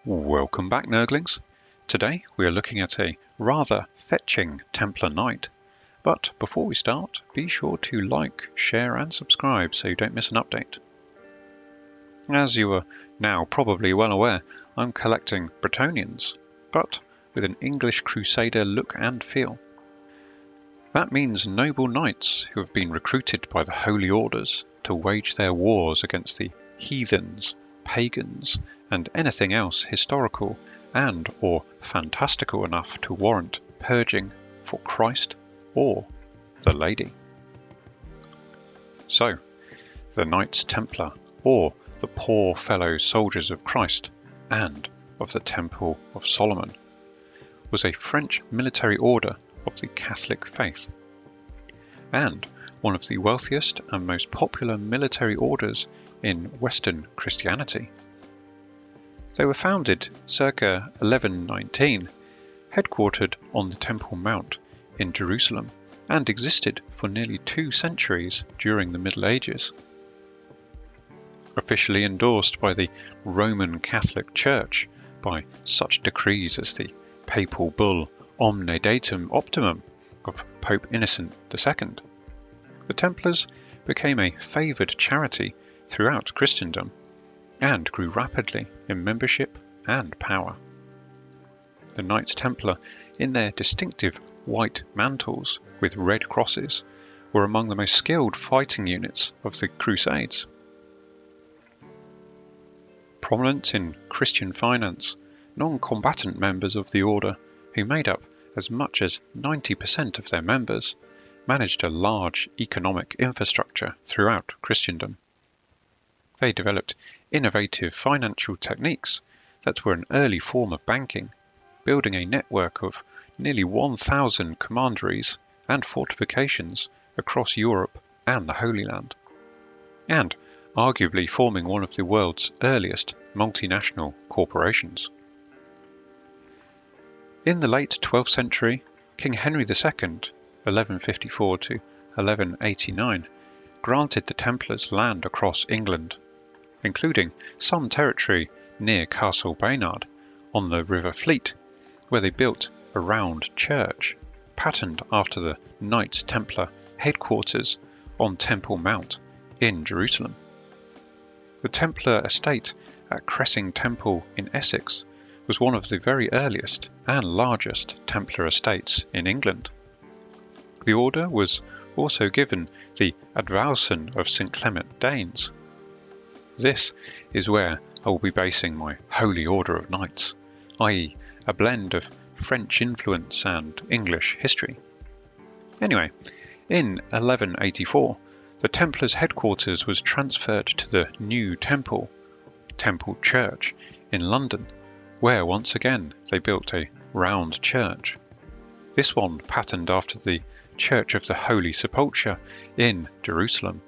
Welcome back, Nerglings. Today we are looking at a rather fetching Templar Knight. But before we start, be sure to like, share and subscribe so you don't miss an update. As you are now probably well aware, I'm collecting Bretonnians, but with an English Crusader look and feel. That means noble knights who have been recruited by the Holy Orders to wage their wars against the heathens, pagans, and anything else historical and or fantastical enough to warrant purging for Christ or the Lady. So, the Knights Templar, or the poor fellow soldiers of Christ and of the Temple of Solomon, was a French military order of the Catholic faith, and one of the wealthiest and most popular military orders in Western Christianity. They were founded circa 1119, headquartered on the Temple Mount in Jerusalem, and existed for nearly 2 centuries during the Middle Ages. Officially endorsed by the Roman Catholic Church by such decrees as the Papal Bull Omne Datum Optimum of Pope Innocent II, the Templars became a favoured charity throughout Christendom and grew rapidly in membership and power. The Knights Templar, in their distinctive white mantles with red crosses, were among the most skilled fighting units of the Crusades. Prominent in Christian finance, non-combatant members of the order, who made up as much as 90% of their members, managed a large economic infrastructure throughout Christendom. They developed innovative financial techniques that were an early form of banking, building a network of nearly 1,000 commanderies and fortifications across Europe and the Holy Land, and arguably forming one of the world's earliest multinational corporations. In the late 12th century, King Henry II, 1154 to 1189, granted the Templars land across England, including some territory near Castle Baynard on the River Fleet, where they built a round church, patterned after the Knights Templar headquarters on Temple Mount in Jerusalem. The Templar estate at Cressing Temple in Essex was one of the very earliest and largest Templar estates in England. The order was also given the Advowson of St Clement Danes. This is where I will be basing my Holy Order of Knights, i.e. a blend of French influence and English history. Anyway, in 1184, the Templars' headquarters was transferred to the new Temple Church in London, where once again they built a round church, this one patterned after the Church of the Holy Sepulchre in Jerusalem.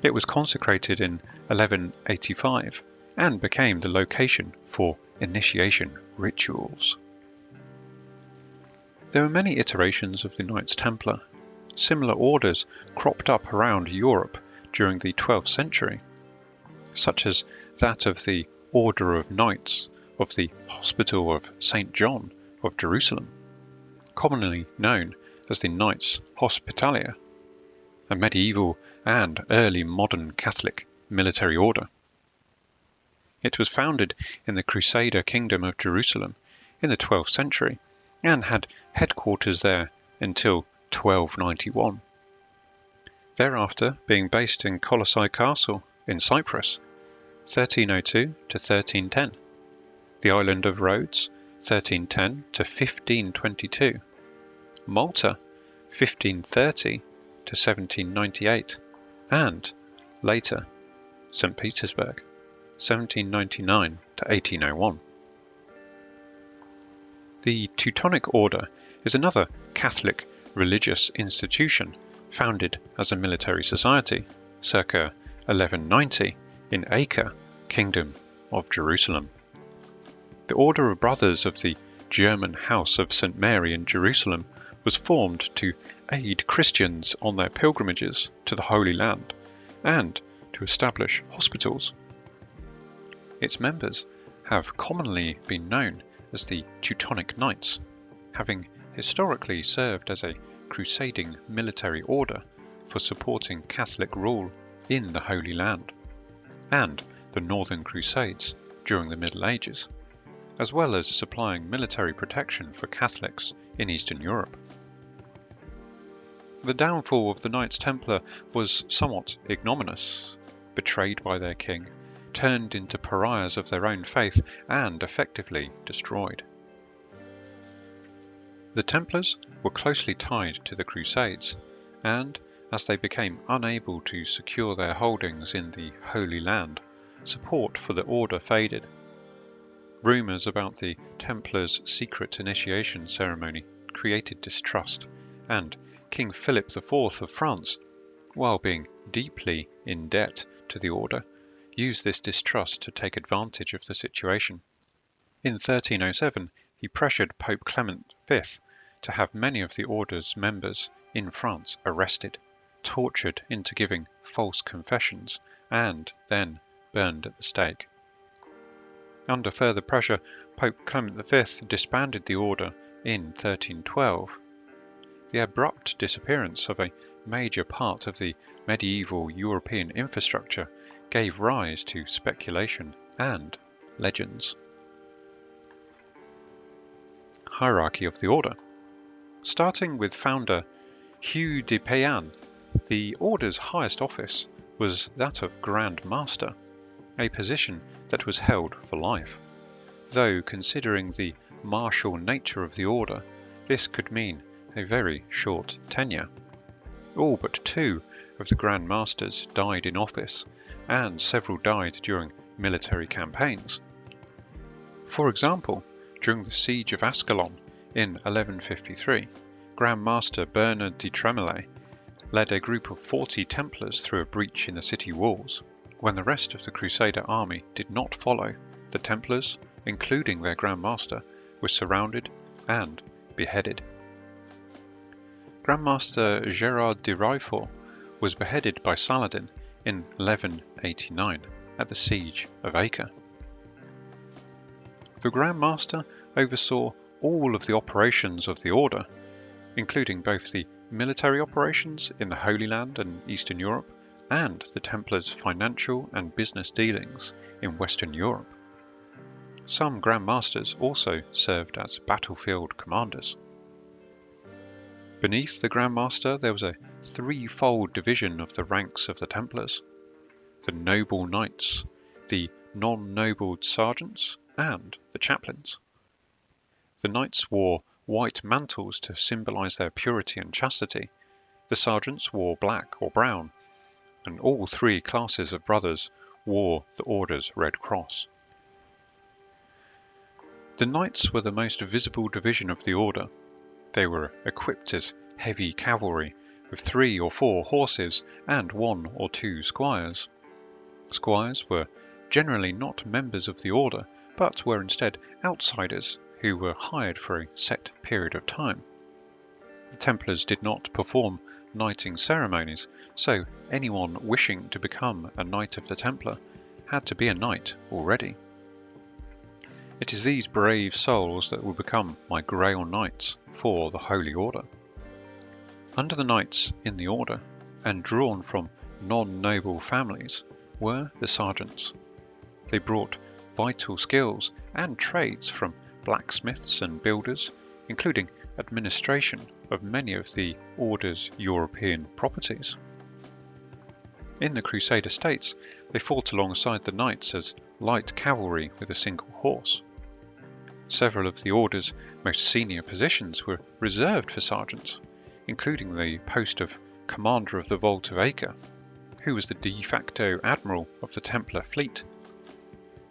It was consecrated in 1185 and became the location for initiation rituals. There were many iterations of the Knights Templar. Similar orders cropped up around Europe during the 12th century, such as that of the Order of Knights of the Hospital of St. John of Jerusalem, commonly known as the Knights Hospitaller, a medieval and early modern Catholic military order. It was founded in the Crusader Kingdom of Jerusalem in the 12th century and had headquarters there until 1291. Thereafter being based in Colossae Castle in Cyprus, 1302 to 1310, the island of Rhodes, 1310 to 1522, Malta, 1530 to 1798, and later St. Petersburg, 1799 to 1801. The Teutonic Order is another Catholic religious institution founded as a military society circa 1190 in Acre, Kingdom of Jerusalem. The Order of Brothers of the German House of St. Mary in Jerusalem was formed to aid Christians on their pilgrimages to the Holy Land and to establish hospitals. Its members have commonly been known as the Teutonic Knights, having historically served as a crusading military order for supporting Catholic rule in the Holy Land and the Northern Crusades during the Middle Ages, as well as supplying military protection for Catholics in Eastern Europe. The downfall of the Knights Templar was somewhat ignominious. Betrayed by their king, turned into pariahs of their own faith, and effectively destroyed. The Templars were closely tied to the Crusades, and as they became unable to secure their holdings in the Holy Land, support for the order faded. Rumours about the Templars' secret initiation ceremony created distrust, and King Philip IV of France, while being deeply in debt to the order, used this distrust to take advantage of the situation. In 1307, he pressured Pope Clement V to have many of the order's members in France arrested, tortured into giving false confessions, and then burned at the stake. Under further pressure, Pope Clement V disbanded the order in 1312. The abrupt disappearance of a major part of the medieval European infrastructure gave rise to speculation and legends. Hierarchy of the order. Starting with founder Hugh de Payens, the order's highest office was that of Grand Master, a position that was held for life, though considering the martial nature of the order, this could mean a very short tenure. All but 2 of the Grand Masters died in office, and several died during military campaigns. For example, during the Siege of Ascalon in 1153, Grand Master Bernard de Tremblay led a group of 40 Templars through a breach in the city walls. When the rest of the Crusader army did not follow, the Templars, including their Grand Master, were surrounded and beheaded. Grand Master Gerard de Riefort was beheaded by Saladin in 1189 at the Siege of Acre. The Grand Master oversaw all of the operations of the Order, including both the military operations in the Holy Land and Eastern Europe, and the Templars' financial and business dealings in Western Europe. Some Grand Masters also served as battlefield commanders. Beneath the Grand Master there was a threefold division of the ranks of the Templars: the noble knights, the non-nobled sergeants, and the chaplains. The knights wore white mantles to symbolize their purity and chastity. The sergeants wore black or brown, and all 3 classes of brothers wore the Order's Red Cross. The knights were the most visible division of the Order. They were equipped as heavy cavalry, with 3 or 4 horses and 1 or 2 squires. Squires were generally not members of the Order, but were instead outsiders who were hired for a set period of time. The Templars did not perform knighting ceremonies, so anyone wishing to become a Knight of the Templar had to be a knight already. It is these brave souls that will become my Grail Knights for the Holy Order. Under the knights in the Order, and drawn from non-noble families, were the sergeants. They brought vital skills and trades from blacksmiths and builders, including administration of many of the Order's European properties. In the Crusader states, they fought alongside the knights as light cavalry with a single horse. Several of the Order's most senior positions were reserved for sergeants, including the post of Commander of the Vault of Acre, who was the de facto admiral of the Templar fleet.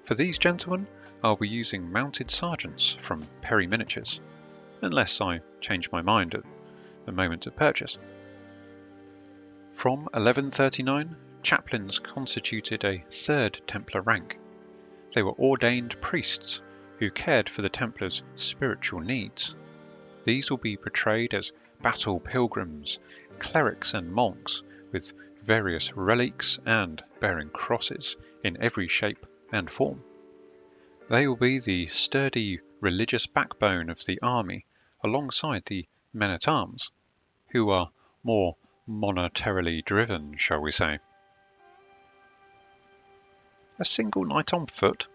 For these gentlemen, I'll be using mounted sergeants from Perry Miniatures, unless I change my mind at the moment of purchase. From 1139, chaplains constituted a 3rd Templar rank. They were ordained priests who cared for the Templars' spiritual needs. These will be portrayed as battle pilgrims, clerics and monks with various relics and bearing crosses in every shape and form. They will be the sturdy religious backbone of the army alongside the men-at-arms, who are more monetarily driven, shall we say. A single knight on foot?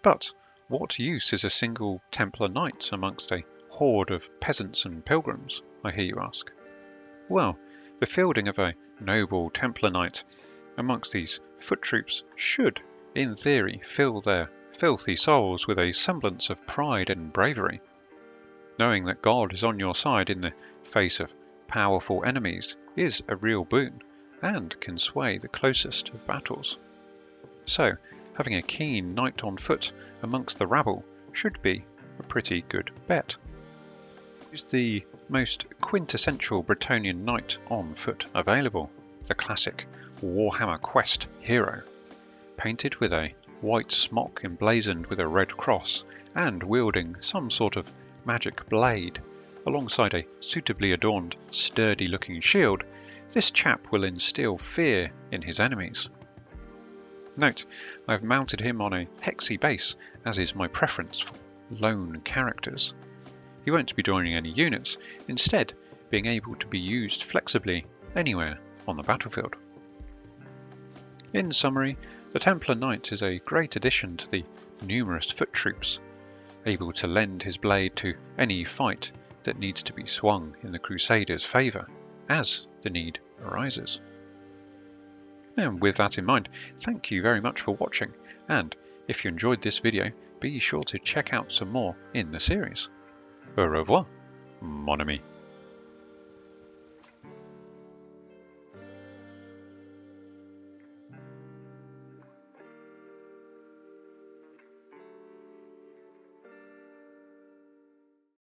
But what use is a single Templar Knight amongst a horde of peasants and pilgrims, I hear you ask? Well, the fielding of a noble Templar Knight amongst these foot troops should, in theory, fill their filthy souls with a semblance of pride and bravery. Knowing that God is on your side in the face of powerful enemies is a real boon, and can sway the closest of battles. So, having a keen knight on foot amongst the rabble should be a pretty good bet. Is the most quintessential Bretonnian knight on foot available, the classic Warhammer Quest hero, painted with a white smock emblazoned with a red cross and wielding some sort of magic blade alongside a suitably adorned sturdy looking shield. This chap will instill fear in his enemies. Note, I have mounted him on a hexy base, as is my preference for lone characters. He won't be joining any units, instead being able to be used flexibly anywhere on the battlefield. In summary, the Templar Knight is a great addition to the numerous foot troops, able to lend his blade to any fight that needs to be swung in the Crusaders' favour, as the need arises. And with that in mind, thank you very much for watching, and if you enjoyed this video, be sure to check out some more in the series. Au revoir, mon ami.